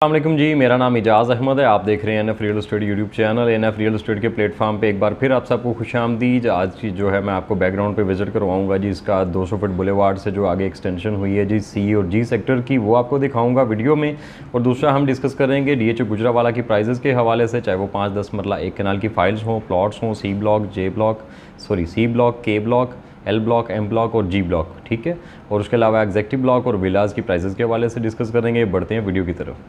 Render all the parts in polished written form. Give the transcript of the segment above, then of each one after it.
अस्सलामुअलैकुम जी, मेरा नाम इजाज़ अहमद है। आप देख रहे हैं NF real estate YouTube channel. NF real estate के प्लेटफॉर्म पे एक बार फिर आप सबको खुशामदीद। आज की जो है मैं आपको बैकग्राउंड पे विज़िट करवाऊंगा जी, इसका 200 फीट बुलेवार्ड से जो आगे एक्सटेंशन हुई है जी सी और जी सेक्टर की, वो आपको दिखाऊंगा वीडियो में। और दूसरा हम डिस्कस करेंगे डीएचए गुजरावाला की प्राइजेज़ के हवाले से, चाहे वो 5-10 मरला एक कनाल की फाइल्स हों, प्लॉट्स हों, C block, C block, K block, L block, M block और जी ब्लॉक, ठीक है। और उसके अलावा एग्जेक्टिव ब्लॉक और विलाज की प्राइजेज़ के हवाले से डिस्कस करेंगे। बढ़ते हैं वीडियो की तरफ।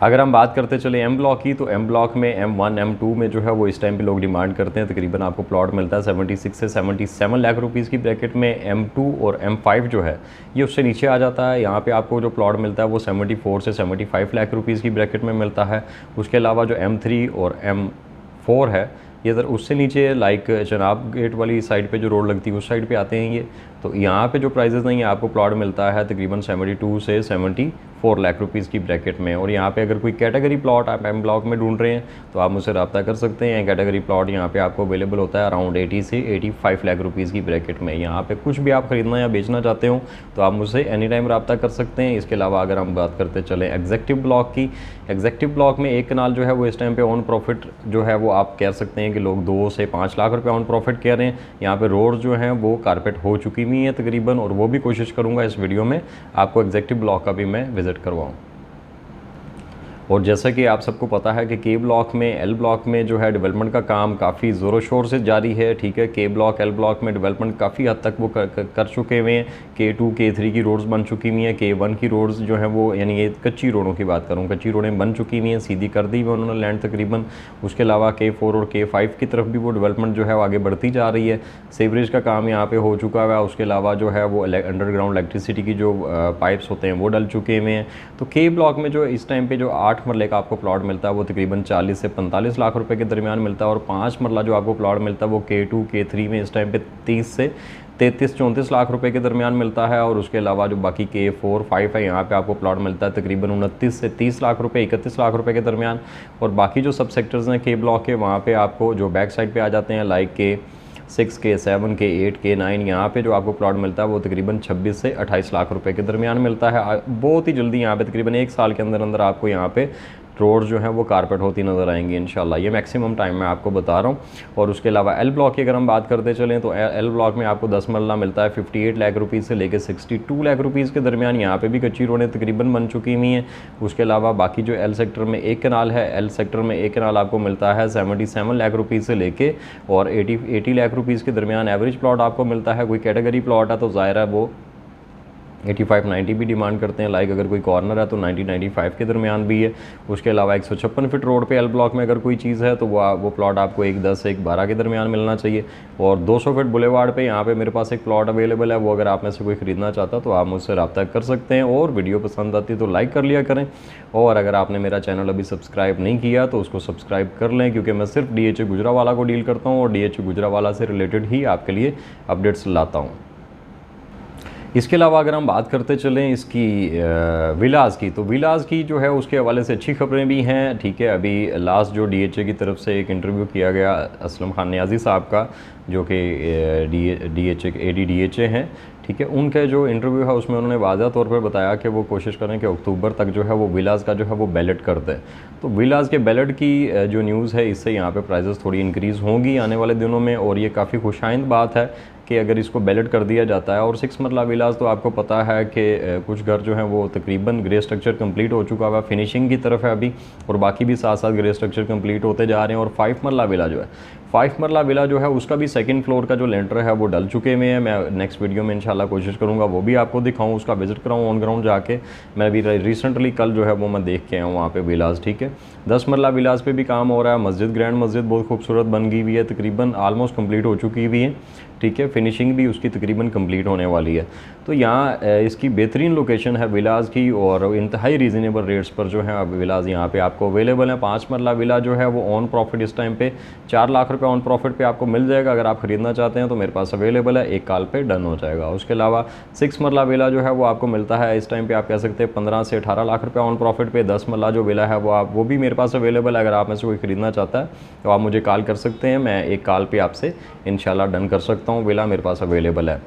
अगर हम बात करते चले एम ब्लॉक की, तो एम ब्लॉक में M1 M2 में जो है वो इस टाइम पे लोग डिमांड करते हैं। तकरीबन आपको प्लॉट मिलता है 76 से 77 लाख रुपीज़ की ब्रैकेट में। M2 और M5 जो है ये उससे नीचे आ जाता है। यहाँ पे आपको जो प्लॉट मिलता है वो 74 से 75 लाख रुपीज़ की ब्रैकेट में मिलता है। उसके अलावा जो M3 और M4 है ये अगर उससे नीचे लाइक चनाब गेट वाली साइड पे जो रोड लगती है उस साइड पे आते हैं ये, तो यहाँ पे जो प्राइजेज़ नहीं है आपको प्लॉट मिलता है तकरीबन 72 से 74 लाख रुपीज़ की ब्रैकेट में। और यहाँ पे अगर कोई कैटेगरी प्लॉट आप एम ब्लॉक में ढूंढ रहे हैं तो आप मुझसे रब्ता कर सकते हैं। कैटेगरी प्लॉट यहाँ पे आपको अवेलेबल होता है अराउंड 80 से 85 लाख रुपीज़ की ब्रैकेट में। यहाँ पे कुछ भी आप ख़रीदना या बेचना चाहते हो तो आप मुझसे एनी टाइम रब्ता कर सकते हैं। इसके अलावा अगर हम बात करते चलें एग्जेक्टिव ब्लॉक की, एग्जेक्टिव ब्लॉक में एक कनाल जो है वो इस टाइम पे ऑन प्रॉफिट जो है वो आप कह सकते हैं कि लोग 2 से 5 लाख रुपए ऑन प्रॉफिट कह रहे हैं। यहाँ पे रोड जो हैं वो कारपेट हो चुकी हुई हैं तकरीबन, और वो भी कोशिश करूँगा इस वीडियो में आपको एग्जेक्टिव ब्लॉक का भी मैं विज़िट करवाऊँ। और जैसा कि आप सबको पता है कि के ब्लॉक में, एल ब्लॉक में जो है डेवलपमेंट का काम काफ़ी ज़ोरों शोर से जारी है, ठीक है। के ब्लॉक, एल ब्लॉक में डेवलपमेंट काफ़ी हद तक वो कर चुके हुए हैं। K2, K3 की रोड्स बन चुकी हुई हैं। K1 की रोड्स जो हैं वो, यानी ये कच्ची रोडों की बात करूँ, कच्ची रोडें बन चुकी हुई हैं, सीधी कर दी हुई उन्होंने लैंड तकरीबन। उसके अलावा K4 और K5 की तरफ भी वो डेवलपमेंट जो है वो आगे बढ़ती जा रही है। सीवरेज का काम यहाँ पर हो चुका है। उसके अलावा जो है वो अंडरग्राउंड इलेक्ट्रिसिटी की जो पाइप्स होते हैं वो डल चुके हुए हैं। तो के ब्लॉक में जो इस टाइम पर जो 8 मरले का आपको प्लॉट मिलता है वो तकरीबन 40 से 45 लाख रुपए के दरमियान मिलता है। और 5 मरला जो आपको प्लॉट मिलता है वो K2, K3 में इस टाइम पे 30 से 33-34 लाख रुपए के दरमियान मिलता है। और उसके अलावा जो बाकी K4, 5 है यहाँ पे आपको प्लॉट मिलता है तकरीबन 29 से 30 लाख रुपए, 31 लाख रुपए के दरमियान। और बाकी जो सब सेक्टर्स हैं के ब्लॉक के, वहाँ पे आपको जो बैक साइड पे आ जाते हैं like K6, K7, K8, K9, यहाँ पे जो आपको प्लॉट मिलता है वो तकरीबन 26 से 28 लाख रुपए के दरमियान मिलता है। बहुत ही जल्दी यहाँ पे तकरीबन 1 साल के अंदर अंदर आपको यहाँ पे रोड जो है वो कारपेट होती नज़र आएंगी इंशाल्लाह। ये मैक्सिमम टाइम मैं आपको बता रहा हूँ। और उसके अलावा एल ब्लॉक की अगर हम बात करते चलें तो एल ब्लॉक में आपको 10 मरला मिलता है 58 लाख रुपीज़ से लेकर 62 लाख रुपीज़ के दरमियान। यहाँ पे भी कच्ची रोडें तकरीबन बन चुकी हुई हैं। उसके अलावा बाकी जो एल सेक्टर में एक कनाल है, एल सेक्टर में एक कनाल आपको मिलता है 77 लाख रुपीज़ से लेके और 80 लाख रुपीज़ के दरमियान एवरेज प्लॉट आपको मिलता है। कोई कैटेगरी प्लॉट है तो ज़ाहिर है वो 85-90 भी डिमांड करते हैं। लाइक अगर कोई कॉर्नर है तो 90-95 के दरमियान भी है। उसके अलावा 156 फीट रोड पे एल ब्लॉक में अगर कोई चीज़ है तो वो प्लॉट आपको 110 से 112 के दरमियान मिलना चाहिए। और 200 फीट बुलेवार्ड पे यहाँ पे मेरे पास एक प्लॉट अवेलेबल है, वो अगर आप में से कोई ख़रीदना चाहता तो आप मुझसे रब्ता कर सकते हैं। और वीडियो पसंद आती तो लाइक कर लिया करें। और अगर आपने मेरा चैनल अभी सब्सक्राइब नहीं किया तो उसको सब्सक्राइब कर लें, क्योंकि मैं सिर्फ डीएचए गुजरावाला को डील करता हूँ और डीएचए गुजरावाला से रिलेटेड ही आपके लिए अपडेट्स लाता हूँ। इसके अलावा अगर हम बात करते चलें इसकी विलास की, तो विलास की जो है उसके हवाले से अच्छी खबरें भी हैं, ठीक है। अभी लास्ट जो डीएचए की तरफ से एक इंटरव्यू किया गया असलम खान नियाज़ी साहब का, जो कि डीएचए AD-DHA हैं, ठीक है। उनका जो इंटरव्यू है उसमें उन्होंने वाज़ा तौर पर बताया कि वो कोशिश करें कि अक्टूबर तक जो है वो विलास का जो है वो बैलेट कर दें। तो विलास के बैलेट की जो न्यूज़ है इससे यहाँ पे प्राइजेस थोड़ी इंक्रीज़ होंगी आने वाले दिनों में। और ये काफ़ी खुशाइंद बात है कि अगर इसको बैलेट कर दिया जाता है। और 6 मरला विलास तो आपको पता है कि कुछ घर जो हैं वो तकरीबन ग्रे स्ट्रक्चर कंप्लीट हो चुका हुआ, फिनिशिंग की तरफ है अभी, और बाकी भी साथ साथ ग्रे स्ट्रक्चर कंप्लीट होते जा रहे हैं। और 5 मरला विला जो है, 5 मरला विला जो है उसका भी सेकंड फ्लोर का जो लेंटर है वो डल चुके हुए हैं। मैं नेक्स्ट वीडियो में इंशाल्लाह कोशिश करूँगा वो भी आपको दिखाऊँ, उसका विजिट कराऊँ ऑन ग्राउंड जाके। मैं भी रिसेंटली कल जो है वो मैं देख के आया हूँ वहाँ पे विलास, ठीक है। 10 मरला विलास पे भी काम हो रहा है। मस्जिद, ग्रैंड मस्जिद बहुत खूबसूरत बन गई हुई है, तकरीबन आलमोस्ट कंप्लीट हो चुकी हुई है, ठीक है। फिनिशिंग भी उसकी तकरीबन कंप्लीट होने वाली है। तो यहाँ इसकी बेहतरीन लोकेशन है विलास की, और इंतहाई रीज़नेबल रेट्स पर जो है विलास यहाँ पे आपको अवेलेबल है। 5 मरला विला जो है वो ऑन प्रॉफिट इस टाइम पे 4 लाख रुपए ऑन प्रॉफिट पे आपको मिल जाएगा। अगर आप ख़रीदना चाहते हैं तो मेरे पास अवेलेबल है, 1 कॉल पे डन हो जाएगा। उसके अलावा 6 मरला विला जो है वो आपको मिलता है इस टाइम पे आप कह सकते हैं 15 से 18 लाख रुपये ऑन प्रॉफिट पे। 10 मरला जो विला है वो भी मेरे पास अवेलेबल है। अगर आप में से कोई ख़रीदना चाहता है तो आप मुझे कॉल कर सकते हैं, मैं 1 कॉल पे आपसे इंशाल्लाह डन कर सकता हूँ। विला मेरे पास अवेलेबल है।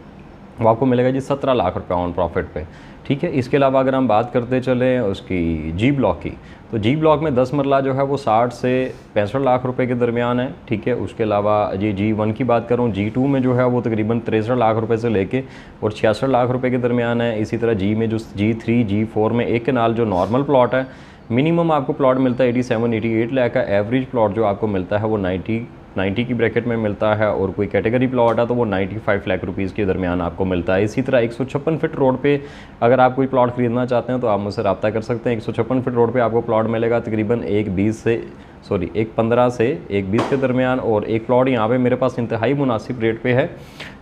वो आपको मिलेगा जी 17 लाख रुपये ऑन प्रॉफिट पे। ठीक है, इसके अलावा अगर हम बात करते चलें उसकी जी ब्लॉक की, तो जी ब्लॉक में 10 मरला जो है वो 60 से 65 लाख रुपए के दरमियान है। ठीक है, उसके अलावा जी1 की बात करूँ, जी2 में जो है वो तकरीबन 63 लाख रुपए से लेके और 66 लाख रुपए के दरमियान है। इसी तरह जी में जो जी3 जी4 में एक कनाल जो नॉर्मल प्लॉट है, मिनिमम आपको प्लॉट मिलता है 87-88 लाख का, एवरेज प्लॉट जो आपको मिलता है वो 90 की ब्रैकेट में मिलता है, और कोई कैटेगरी प्लॉट है तो वो 95 लाख रुपीज़ के दरमियान आपको मिलता है। इसी तरह 156 फीट रोड पे अगर आप कोई प्लॉट ख़रीदना चाहते हैं तो आप मुझसे रब्ता कर सकते हैं। 156 फीट रोड पे आपको प्लॉट मिलेगा तकरीबन 1.20 से 1.20 के दरमियान, और एक प्लॉट यहाँ पे मेरे पास इंतहाई मुनासिब रेट पे है,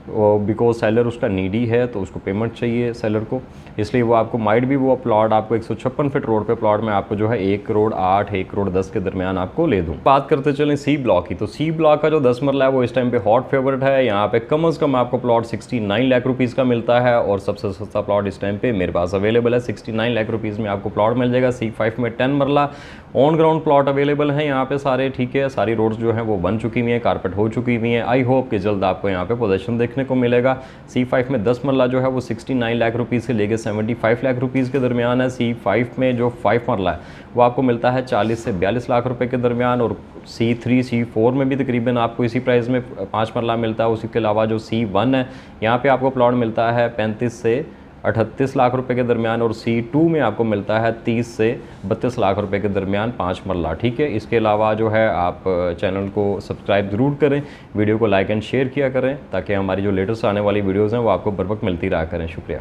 बिकॉज सेलर उसका नीडी है तो उसको पेमेंट चाहिए सेलर को, इसलिए वो आपको माइट भी वो प्लॉट आपको 156 फीट रोड पे प्लॉट में आपको जो है 1 करोड़ 8 1 करोड़ 10 के दरमियान आपको ले दूँ। बात करते चलें सी ब्लॉक की, तो सी ब्लॉक का जो 10 मरला है वो इस टाइम पे हॉट फेवरेट है। यहाँ पे कम अज़ कम आपको प्लॉट 69 लाख रुपीज़ का मिलता है, और सबसे सस्ता प्लॉट इस टाइम पे मेरे पास अवेलेबल है 69 लाख रुपीज़ में आपको प्लॉट मिल जाएगा। C5 में 10 मरला ऑन ग्राउंड प्लॉट अवेलेबल है यहाँ पे सारे। ठीक है, सारी रोड्स जो हैं वो बन चुकी हुई हैं, कारपेट हो चुकी हुई हैं। आई होप कि जल्द आपको यहाँ पे पोजीशन देखने को मिलेगा। C5 में 10 मरला जो है वो 69 लाख रुपीज़ से लेके 75 लाख रुपीज़ के दरमियान है। C5 में जो 5 मरला है वो आपको मिलता है 40 से 42 लाख रुपए के दरमियान, और C3 C4 में भी तकरीबन आपको इसी प्राइस में 5 मरला मिलता है। उसी के अलावा जो C1 है यहाँ पे आपको प्लॉट मिलता है 35 से 38 लाख रुपए के दरमियान, और C2 में आपको मिलता है 30 से 32 लाख रुपए के दरमियान 5 मरला। ठीक है, इसके अलावा जो है आप चैनल को सब्सक्राइब ज़रूर करें, वीडियो को लाइक एंड शेयर किया करें, ताकि हमारी जो लेटेस्ट आने वाली वीडियोज़ हैं वो आपको बर वक्त मिलती रहा करें। शुक्रिया।